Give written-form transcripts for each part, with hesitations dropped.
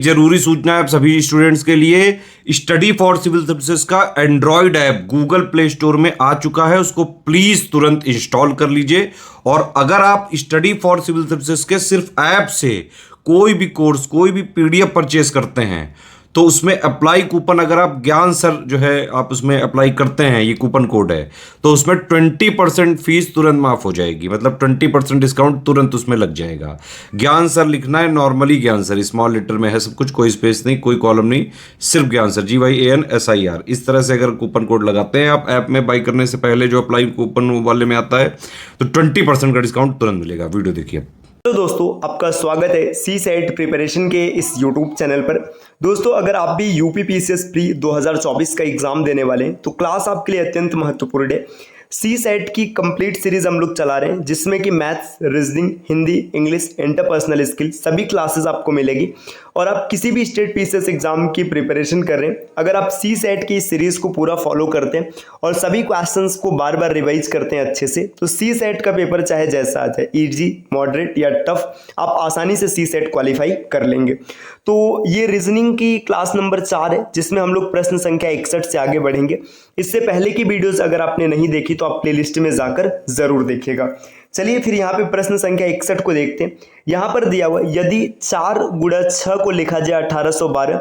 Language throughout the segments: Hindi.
जरूरी सूचना है आप सभी स्टूडेंट्स के लिए। स्टडी फॉर सिविल सर्विसेज का Android app Google play store में आ चुका है, उसको प्लीज तुरंत इंस्टॉल कर लीजिए। और अगर आप स्टडी फॉर सिविल सर्विसेज के सिर्फ ऐप से कोई भी कोर्स, कोई भी पीडीएफ परचेस करते हैं तो उसमें अप्लाई कूपन, अगर आप ज्ञान सर जो है आप उसमें अप्लाई करते हैं, ये कूपन कोड है, तो उसमें 20% फीस तुरंत माफ हो जाएगी। मतलब 20% डिस्काउंट तुरंत उसमें लग जाएगा। ज्ञान सर लिखना है, नॉर्मली ज्ञान सर, स्मॉल लेटर में है सब कुछ, कोई स्पेस नहीं, कोई कॉलम नहीं, सिर्फ ज्ञान सर, GYANSIR। इस तरह से अगर कूपन कोड लगाते हैं आप ऐप में बाई करने से पहले, जो अप्लाई कूपन वाले में आता है, तो 20% का डिस्काउंट तुरंत मिलेगा। वीडियो देखिए। तो दोस्तों, आपका स्वागत है सी सेट प्रिपरेशन के इस यूट्यूब चैनल पर। दोस्तों, अगर आप भी यूपी पीसीएस प्री 2024 का एग्जाम देने वाले हैं तो क्लास आपके लिए अत्यंत महत्वपूर्ण है। सी सेट की कंप्लीट सीरीज हम लोग चला रहे हैं, जिसमें कि maths, reasoning, Hindi, English, interpersonal skill सभी क्लासेस आपको मिलेगी। और आप किसी भी स्टेट पीसीएस एग्जाम की प्रिपरेशन कर रहे हैं, अगर आप सी सेट की इस सीरीज को पूरा फॉलो करते हैं और सभी क्वेश्चंस को बार बार रिवाइज करते हैं अच्छे से, तो सी सेट का पेपर चाहे जैसा आ जाए, इजी, मॉडरेट या टफ, आप आसानी से सी सेट क्वालिफाई कर लेंगे। तो ये रीजनिंग की क्लास नंबर 4 है, जिसमें हम लोग प्रश्न संख्या 61 से आगे बढ़ेंगे। इससे पहले की वीडियोस अगर आपने नहीं देखी तो आप प्लेलिस्ट में जाकर जरूर देखिएगा। चलिए फिर यहाँ पे प्रश्न संख्या 61 को देखते हैं। यहाँ पर दिया हुआ, यदि 4 गुणा 6 को लिखा जाए 1812,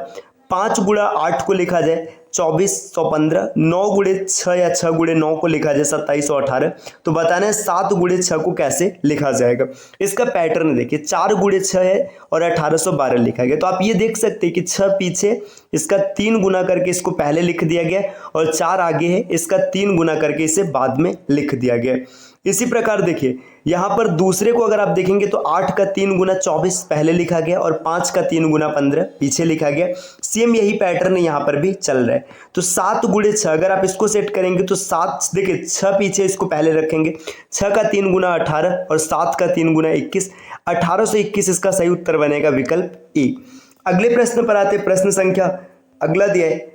5 गुणा 8 को लिखा जाए 2415, 9 गुणे 6 या 6 गुणे 9 को लिखा जाए 2718, तो बताना है 7 गुणे 6 को कैसे लिखा जाएगा। इसका पैटर्न देखिए, 4 गुणे 6 है और 1812 लिखा गया, तो आप ये देख सकते हैं कि 6 पीछे, इसका 3 गुना करके इसको पहले लिख दिया गया, और 4 आगे है, इसका 3 गुना करके इसे बाद में लिख दिया गया। इसी प्रकार देखिए, यहाँ पर दूसरे को अगर आप देखेंगे तो 8 का 3 गुना 24 पहले लिखा गया और 5 का 3 गुना 15 पीछे लिखा गया। सेम यही पैटर्न यहाँ पर भी चल रहा है। तो 7 गुणे 6 अगर आप इसको सेट करेंगे तो 7, देखिए 6 पीछे इसको पहले रखेंगे, 6 का 3 गुना 18 और 7 का 3 गुना 21, 1821 इसका सही उत्तर बनेगा विकल्प ए। अगले प्रश्न पर आते, प्रश्न संख्या अगला दिया है,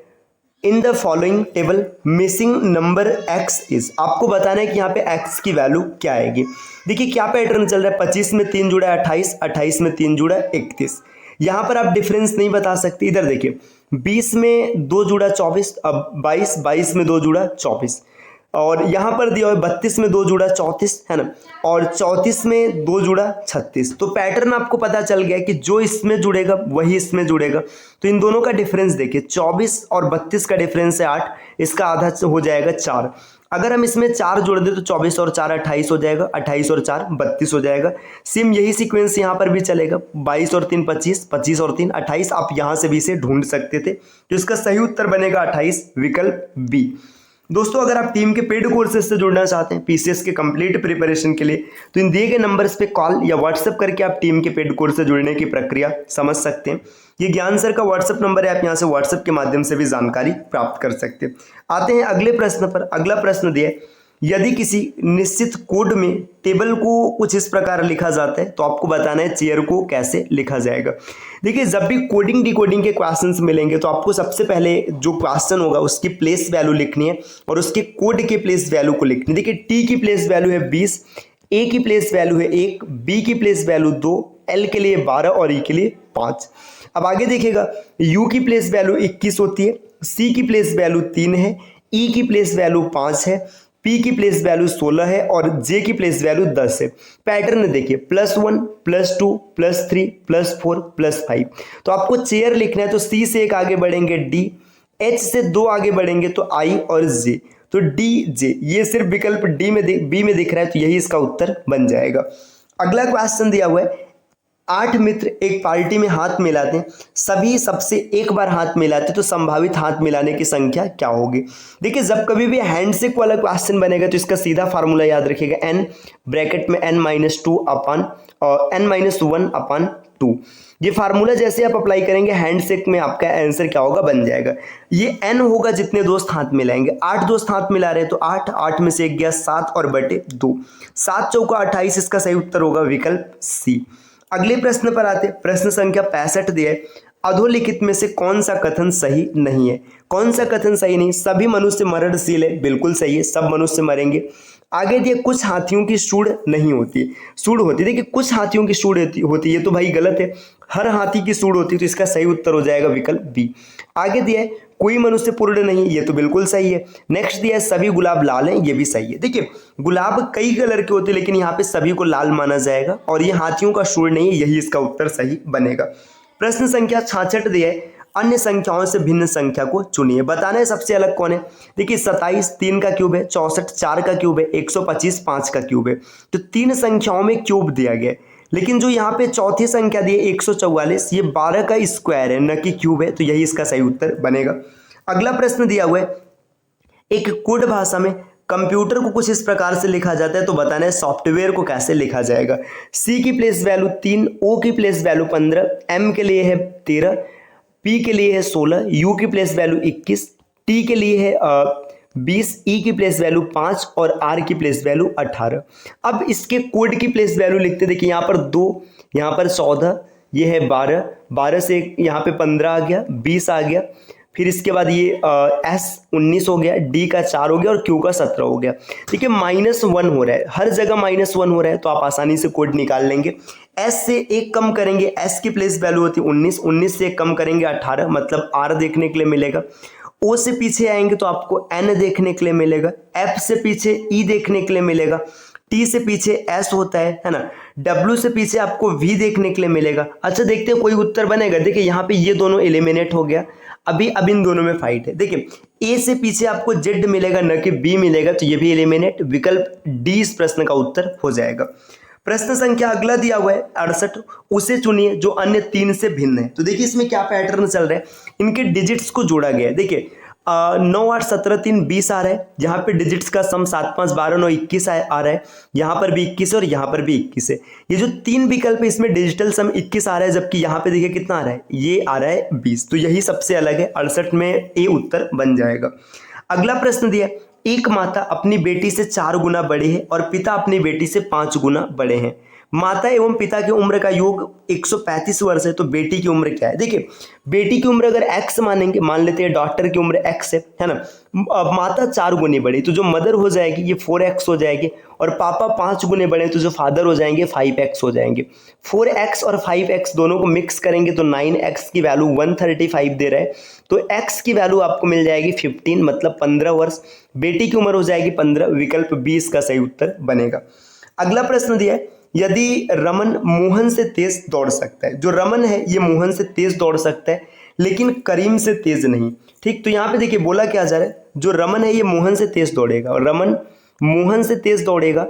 in the following table missing number x is. आपको बताना है कि यहाँ पे x की वैल्यू क्या आएगी। देखिए क्या पैटर्न चल रहा है, 25 में 3 जुड़ा 28, 28 में 3 जुड़ा 31। यहाँ पर आप डिफरेंस नहीं बता सकते। इधर देखिए, 20 में 2 जुड़ा 24, अब 22, 22 में 2 जुड़ा 24, और यहाँ पर दिया हुआ 32 में 2 जुड़ा 34 है ना, और 34 में 2 जुड़ा 36। तो पैटर्न आपको पता चल गया कि जो इसमें जुड़ेगा वही इसमें जुड़ेगा। तो इन दोनों का डिफरेंस देखिए, 24 और 32 का डिफरेंस है 8, इसका आधा हो जाएगा 4। अगर हम इसमें 4 जोड़ दें तो 24 और 4 28 हो जाएगा, 28 और 4 32 हो जाएगा। सेम यही सीक्वेंस यहाँ पर भी चलेगा, 22 और 3 25, 25 और 3 28। आप यहाँ से भी इसे ढूंढ सकते थे, तो इसका सही उत्तर बनेगा 28 विकल्प बी। दोस्तों, अगर आप टीम के पेड कोर्सेज से जुड़ना चाहते हैं पीसीएस के कंप्लीट प्रिपरेशन के लिए, तो इन दिए गए नंबर्स पे कॉल या व्हाट्सएप करके आप टीम के पेड कोर्स से जुड़ने की प्रक्रिया समझ सकते हैं। ये ज्ञान सर का व्हाट्सएप नंबर है, आप यहाँ से व्हाट्सएप के माध्यम से भी जानकारी प्राप्त कर सकते हैं। आते हैं अगले प्रश्न पर। अगला प्रश्न दिया है, यदि किसी निश्चित कोड में टेबल को कुछ इस प्रकार लिखा जाता है, तो आपको बताना है चेयर को कैसे लिखा जाएगा। देखिए, जब भी कोडिंग डिकोडिंग के क्वेश्चंस मिलेंगे तो आपको सबसे पहले जो क्वेश्चन होगा उसकी प्लेस वैल्यू लिखनी है और उसके कोड के प्लेस वैल्यू को लिखनी है। देखिए, टी की प्लेस वैल्यू है 20, ए की प्लेस वैल्यू है 1, बी की प्लेस वैल्यू 2, एल के लिए 12 और ई के लिए 5। अब आगे देखिएगा, यू की प्लेस वैल्यू 21 होती है, सी की प्लेस वैल्यू 3 है, ई की प्लेस वैल्यू 5 है, पी की प्लेस वैल्यू 16 है और जे की प्लेस वैल्यू 10 है। पैटर्न देखिए, +1, +2, +3, +4, +5। तो आपको चेयर लिखना है, तो सी से एक आगे बढ़ेंगे डी, एच से 2 आगे बढ़ेंगे तो आई और जे, तो डी जे, ये सिर्फ विकल्प डी में बी में दिख रहा है, तो यही इसका उत्तर बन जाएगा। अगला क्वेश्चन दिया हुआ है, 8 मित्र एक पार्टी में हाथ मिलाते हैं, सभी सबसे एक बार हाथ मिलाते हैं, तो संभावित हाथ मिलाने की संख्या क्या होगी। देखिए, जब कभी भी हैंडशेक वाला क्वेश्चन बनेगा तो इसका सीधा फार्मूला याद रखिएगा, n ब्रैकेट में n-2 अपन और n-1 अपन 2। ये फार्मूला जैसे आप अप्लाई करेंगे हैंडशेक में, आपका आंसर क्या होगा, बन जाएगा। ये n होगा जितने दोस्त हाथ मिलाएंगे। 8 दोस्त हाथ मिला रहे हैं तो 8, 8 में से 1 गया 7 और बटे 2, 7 चौका 28, इसका सही उत्तर होगा विकल्प सी। अगले प्रश्न पर आते, प्रश्न संख्या 65 दिया है, अधोलिखित में से कौन सा कथन सही नहीं है। कौन सा कथन सही नहीं, सभी मनुष्य मरणशील है, बिल्कुल सही है, सब मनुष्य मरेंगे। आगे दिए, कुछ हाथियों की सूंड नहीं होती, सूंड होती है। देखिए, कुछ हाथियों की सूंड होती है, तो भाई गलत है। हर हाथी की सूंड होती है, तो इसका सही उत्तर हो जाएगा विकल्प बी। आगे दिया है कोई मनुष्य पूर्ण नहीं, ये तो बिल्कुल सही है। नेक्स्ट दिया है सभी गुलाब लाल हैं, ये भी सही है। देखिए गुलाब कई कलर के होते हैं, लेकिन यहाँ पे सभी को लाल माना जाएगा और ये हाथियों का सूंड नहीं है, यही इसका उत्तर सही बनेगा। प्रश्न संख्या 66 दिया है अन्य संख्याओं से भिन्न संख्या को चुनिए। बताना है सबसे अलग कौन है। देखिए 27 3 का क्यूब है, 64 4 का क्यूब है, 125 5 का क्यूब है। तो तीन संख्याओं में क्यूब दिया गया है, लेकिन जो यहाँ पे चौथी संख्या दी है 144, ये 12 का स्क्वायर है न कि क्यूब है, तो यही इसका सही उत्तर बनेगा। अगला प्रश्न दिया हुआ है एक कोड भाषा में कंप्यूटर को कुछ इस प्रकार से लिखा जाता है, तो बताना है सॉफ्टवेयर को कैसे लिखा जाएगा। सी की प्लेस वैल्यू 3, ओ की प्लेस वैल्यू 15, एम के लिए है 13, पी के लिए है 16, यू की प्लेस वैल्यू 21, टी के लिए है 20, ई की प्लेस वैल्यू 5 और आर की प्लेस वैल्यू 18। अब इसके कोड की प्लेस वैल्यू लिखते, देखिए यहाँ पर 2, यहाँ पर 14, ये है 12, 12 से यहाँ पे 15 आ गया, 20 आ गया, फिर इसके बाद ये एस 19 हो गया, डी का 4 हो गया और क्यू का 17 हो गया। देखिए -1 हो रहा है, हर जगह -1 हो रहा है, तो आप आसानी से कोड निकाल लेंगे। एस से एक कम करेंगे, एस की प्लेस वैल्यू होती है 19, 19 से एक कम करेंगे 18, मतलब आर देखने के लिए मिलेगा। ओ से पीछे आएंगे तो आपको एन देखने के लिए मिलेगा, एफ से पीछे ई देखने के लिए मिलेगा, टी से पीछे एस होता है ना, डब्ल्यू से पीछे आपको वी देखने के लिए मिलेगा। अच्छा देखते हैं कोई उत्तर बनेगा। देखिए यहाँ पे ये दोनों एलिमिनेट हो गया, अभी अब इन दोनों में फाइट है। देखिए ए से पीछे आपको जेड मिलेगा न कि बी मिलेगा, तो ये भी एलिमिनेट, विकल्प डी इस प्रश्न का उत्तर हो जाएगा। प्रश्न संख्या अगला दिया हुआ है 68, उसे चुनिए जो अन्य 3 से भिन्न है। तो देखिए इसमें क्या पैटर्न चल रहा है, इनके डिजिट्स को जोड़ा गया है। देखिए 9 8 17 3 20 आ रहा है, यहाँ पे डिजिट्स का सम 7 5 12 9 21 आ रहा है, यहाँ पर भी 21 और यहाँ पर भी 21 है। ये जो 3 विकल्प है इसमें डिजिटल सम 21 आ रहा है, जबकि यहाँ पे देखिए कितना आ रहा है, ये आ रहा है 20, तो यही सबसे अलग है। 68 में ए उत्तर बन जाएगा। अगला प्रश्न दिया एक माता अपनी बेटी से 4 गुना बड़ी है और पिता अपनी बेटी से 5 गुना बड़े हैं। माता एवं पिता की उम्र का योग 135 वर्ष है, तो बेटी की उम्र क्या है। देखिए बेटी की उम्र अगर x मानेंगे, मान लेते हैं डॉटर की उम्र x है ना, माता 4 गुनी बड़ी, तो जो मदर हो जाएगी ये 4x हो जाएगी, और पापा 5 गुने बड़े, तो जो फादर हो जाएंगे 5x हो जाएंगे। 4x और 5x दोनों को मिक्स करेंगे तो 9x की वैल्यू 135 दे रहा है, तो x की वैल्यू आपको मिल जाएगी 15, मतलब 15 वर्ष। बेटी की उम्र हो जाएगी 15, विकल्प 20 का सही उत्तर बनेगा। अगला प्रश्न दिया है यदि रमन मोहन से तेज दौड़ सकता है, जो रमन है ये मोहन से तेज दौड़ सकता है लेकिन करीम से तेज नहीं। ठीक, तो यहाँ पे देखिए बोला क्या जा रहा है, जो रमन है ये मोहन से तेज दौड़ेगा और रमन मोहन से तेज दौड़ेगा,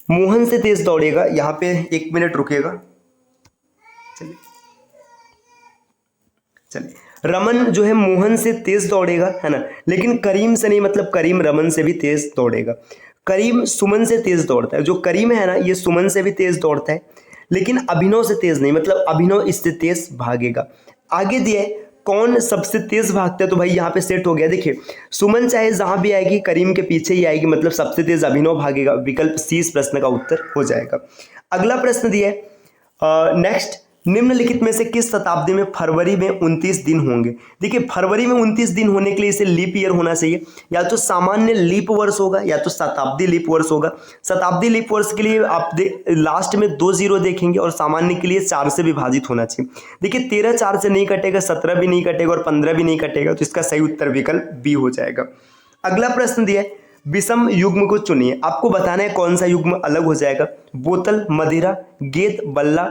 मोहन से तेज दौड़ेगा। यहाँ पे 1 मिनट रुकेगा, चलिए रमन जो है मोहन से तेज दौड़ेगा है ना, लेकिन करीम से नहीं, मतलब करीम रमन से भी तेज दौड़ेगा। करीम सुमन से तेज दौड़ता है, जो करीम है ना ये सुमन से भी तेज दौड़ता है, लेकिन अभिनव से तेज नहीं, मतलब अभिनव इससे तेज भागेगा। आगे दिया है कौन सबसे तेज भागता है, तो भाई यहाँ पे सेट हो गया। देखिए सुमन चाहे जहां भी आएगी करीम के पीछे ही आएगी, मतलब सबसे तेज अभिनव भागेगा, विकल्प सी इस प्रश्न का उत्तर हो जाएगा। अगला प्रश्न दिया है नेक्स्ट, निम्नलिखित में से किस शताब्दी में फरवरी में 29 दिन होंगे। देखिए फरवरी में 29 दिन होने के लिए इसे लीप ईयर होना चाहिए, या तो सामान्य लीप वर्ष होगा या तो शताब्दी लीप वर्ष होगा। शताब्दी लीप वर्ष के लिए आप लास्ट में 2 जीरो देखेंगे और सामान्य के लिए 4 से विभाजित होना चाहिए। देखिए 13 4 से नहीं कटेगा, 17 भी नहीं कटेगा और 15 भी नहीं कटेगा, तो इसका सही उत्तर विकल्प बी हो जाएगा। अगला प्रश्न दिया है विषम युग्म को चुनिए। आपको बताना है कौन सा युग्म अलग हो जाएगा। बोतल, मदिरा, गेंद, बल्ला,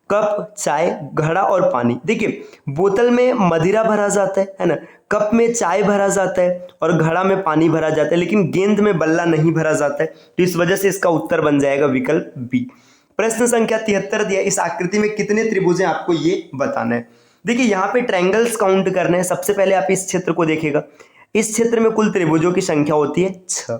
कप, चाय, घड़ा और पानी। देखिए बोतल में मदिरा भरा जाता है ना, कप में चाय भरा जाता है और घड़ा में पानी भरा जाता है, लेकिन गेंद में बल्ला नहीं भरा जाता है, तो इस वजह से इसका उत्तर बन जाएगा विकल्प बी। प्रश्न संख्या 73 दिया, इस आकृति में कितने त्रिभुज हैं आपको ये बताना है। देखिए यहाँ पे ट्रायंगल्स काउंट करने हैं। सबसे पहले आप इस क्षेत्र को देखिएगा, इस क्षेत्र में कुल त्रिभुजों की संख्या होती है 6।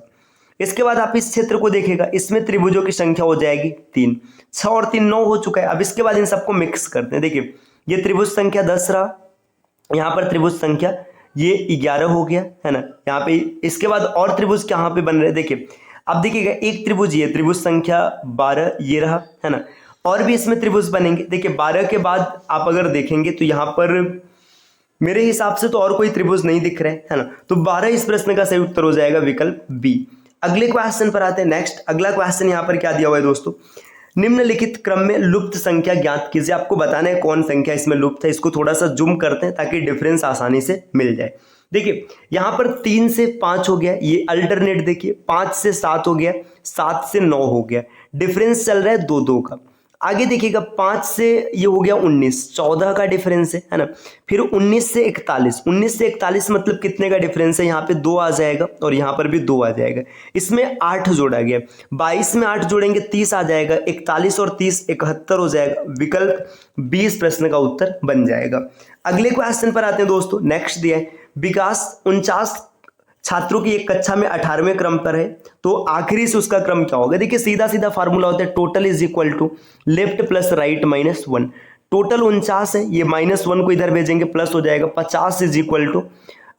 इसके बाद आप इस क्षेत्र को देखेगा, इसमें त्रिभुजों की संख्या हो जाएगी 3। 6 और 3 9 हो चुका है। अब इसके बाद इन सबको मिक्स करते हैं। देखिए ये त्रिभुज संख्या 10 रहा, यहाँ पर त्रिभुज संख्या ये 11 हो गया है ना, यहाँ पे इसके बाद और त्रिभुज कहाँ पे बन रहे हैं। देखिए अब देखिएगा एक त्रिभुज ये त्रिभुज संख्या 12 ये रहा है ना, और भी इसमें त्रिभुज बनेंगे। देखिए 12 के बाद आप अगर देखेंगे तो यहाँ पर मेरे हिसाब से तो और कोई त्रिभुज नहीं दिख रहे है ना, तो 12 इस प्रश्न का सही उत्तर हो जाएगा विकल्प बी। अगले क्वेश्चन पर आते हैं। नेक्स्ट अगला क्वेश्चन यहाँ पर क्या दिया हुआ है दोस्तों, निम्नलिखित क्रम में लुप्त संख्या ज्ञात कीजिए। आपको बताना है कौन संख्या इसमें लुप्त है। इसको थोड़ा सा जूम करते हैं ताकि डिफरेंस आसानी से मिल जाए। देखिए यहाँ पर 3 से 5 हो गया, ये अल्टरनेट देखिए, 5 से 7 हो गया, 7 से 9 हो गया, डिफरेंस चल रहा है 2-2 का। आगे देखिएगा 5 से ये हो गया 19, 14 का डिफरेंस है ना। फिर 19 से 41, 19 से 41 मतलब कितने का डिफरेंस है, यहाँ पे 2 आ जाएगा और यहाँ पर भी 2 आ जाएगा। इसमें 8 जोड़ा गया, 22 में 8 जोड़ेंगे 30 आ जाएगा, 41 और 30 71 हो जाएगा। विकल्प 20 प्रश्न का उत्तर बन जाएगा। अगले क्वेश्चन पर आते हैं दोस्तों। नेक्स्ट दिया है विकास 49 छात्रों की एक कक्षा में 18वें क्रम पर है, तो आखिरी से उसका क्रम क्या होगा। देखिए सीधा सीधा फार्मूला होता है total is equal to left plus right minus 1। Total 49 है, ये -1 को इधर भेजेंगे प्लस हो जाएगा, 50 इज इक्वल टू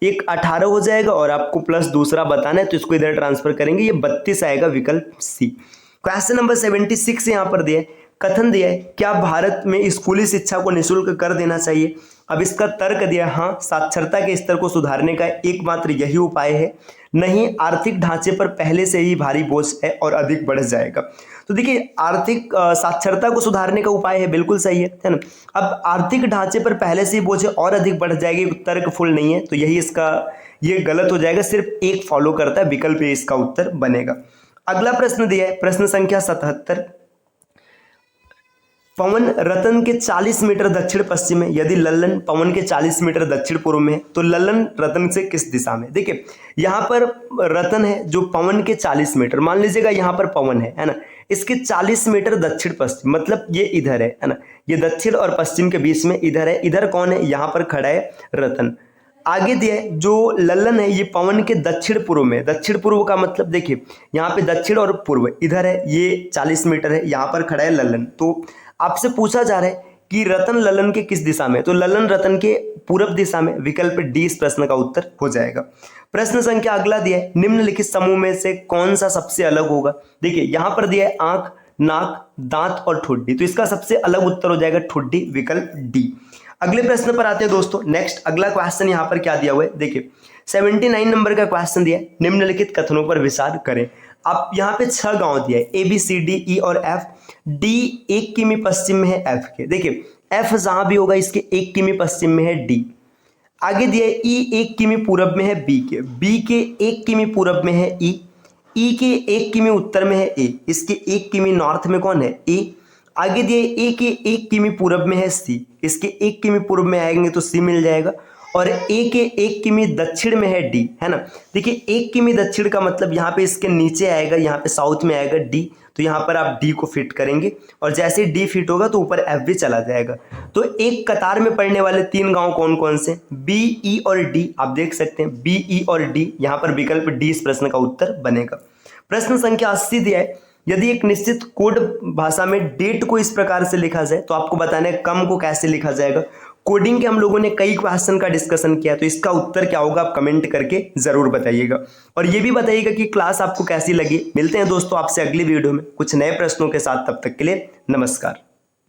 एक 18 हो जाएगा और आपको प्लस दूसरा बताना है तो इसको इधर ट्रांसफर करेंगे, ये 32 आएगा, विकल्प सी। क्वेश्चन नंबर 76 यहाँ पर दिया है, कथन दिया है क्या भारत में स्कूली शिक्षा को निःशुल्क कर देना चाहिए। अब इसका तर्क दिया हाँ, साक्षरता के स्तर को सुधारने का एकमात्र यही उपाय है, नहीं आर्थिक ढांचे पर पहले से ही भारी बोझ है और अधिक बढ़ जाएगा। तो देखिए आर्थिक साक्षरता को सुधारने का उपाय है, बिल्कुल सही है ना। अब आर्थिक ढांचे पर पहले से ही बोझ है और अधिक बढ़ जाएगी, तर्क फुल नहीं है, तो यही इसका ये गलत हो जाएगा, सिर्फ एक फॉलो करता है, विकल्प ए इसका उत्तर बनेगा। अगला प्रश्न दिया है प्रश्न संख्या 77, पवन रतन के 40 मीटर दक्षिण पश्चिम में, यदि लल्लन पवन के 40 मीटर दक्षिण पूर्व में है तो लल्लन रतन से किस दिशा में। देखिए यहाँ पर रतन है जो पवन के 40 मीटर, मान लीजिएगा यहाँ पर पवन है ना, इसके 40 मीटर दक्षिण पश्चिम मतलब ये इधर है ना, ये दक्षिण और पश्चिम के बीच में इधर है, इधर कौन है, यहाँ पर खड़ा है रतन। आगे दिया है जो लल्लन है ये पवन के दक्षिण पूर्व में, दक्षिण पूर्व का मतलब देखिए यहाँ पे दक्षिण और पूर्व इधर है, ये 40 मीटर है, यहाँ पर खड़ा है लल्लन। तो आपसे पूछा जा रहा है कि रतन लल्लन के किस दिशा में, तो लल्लन रतन के पूर्व दिशा में, विकल्प डी इस प्रश्न का उत्तर हो जाएगा। प्रश्न संख्या अगला दिया है निम्नलिखित समूह में से कौन सा सबसे अलग होगा। देखिए यहाँ पर दिया है आंख, नाक, दांत और ठुड्डी, तो इसका सबसे अलग उत्तर हो जाएगा ठुड्डी, विकल्प डी। अगले प्रश्न पर आते हैं दोस्तों। नेक्स्ट अगला क्वेश्चन यहाँ पर क्या दिया हुआ है, देखिए 79 नंबर का क्वेश्चन दिया है, निम्नलिखित कथनों पर विचार करें। आप यहाँ पे 6 गांव दिया है A B C D E और एफ, डी 1 किमी पश्चिम में है एफ के, देखिए एफ जहां भी होगा इसके 1 किमी पश्चिम में है डी। आगे दिया है ई 1 किमी पूरब में है बी के, बी के 1 किमी पूरब में है ई, ई के 1 किमी उत्तर में है ए, इसके 1 किमी नॉर्थ में कौन है ए। आगे दिए ए के 1 किमी पूरब में है सी, इसके 1 किमी पूर्व में आएंगे तो सी मिल जाएगा, और ए के 1 किमी दक्षिण में है डी, है ना। देखिए 1 किमी दक्षिण का मतलब यहाँ पे इसके नीचे आएगा, यहाँ पे साउथ में आएगा डी, तो यहाँ पर आप डी को फिट करेंगे और जैसे डी फिट होगा तो ऊपर एफ भी चला जाएगा। तो एक कतार में पड़ने वाले 3 गांव कौन कौन से, बी ई और डी, आप देख सकते हैं बी ई और डी, यहाँ पर विकल्प डी इस प्रश्न का उत्तर बनेगा। प्रश्न संख्या 80 दिया है, यदि एक निश्चित कोड भाषा में डेट को इस प्रकार से लिखा जाए तो आपको बताना है कम को कैसे लिखा जाएगा। कोडिंग के हम लोगों ने कई क्वेश्चन का डिस्कशन किया, तो इसका उत्तर क्या होगा आप कमेंट करके जरूर बताइएगा, और ये भी बताइएगा कि क्लास आपको कैसी लगी। मिलते हैं दोस्तों आपसे अगली वीडियो में कुछ नए प्रश्नों के साथ, तब तक के लिए नमस्कार।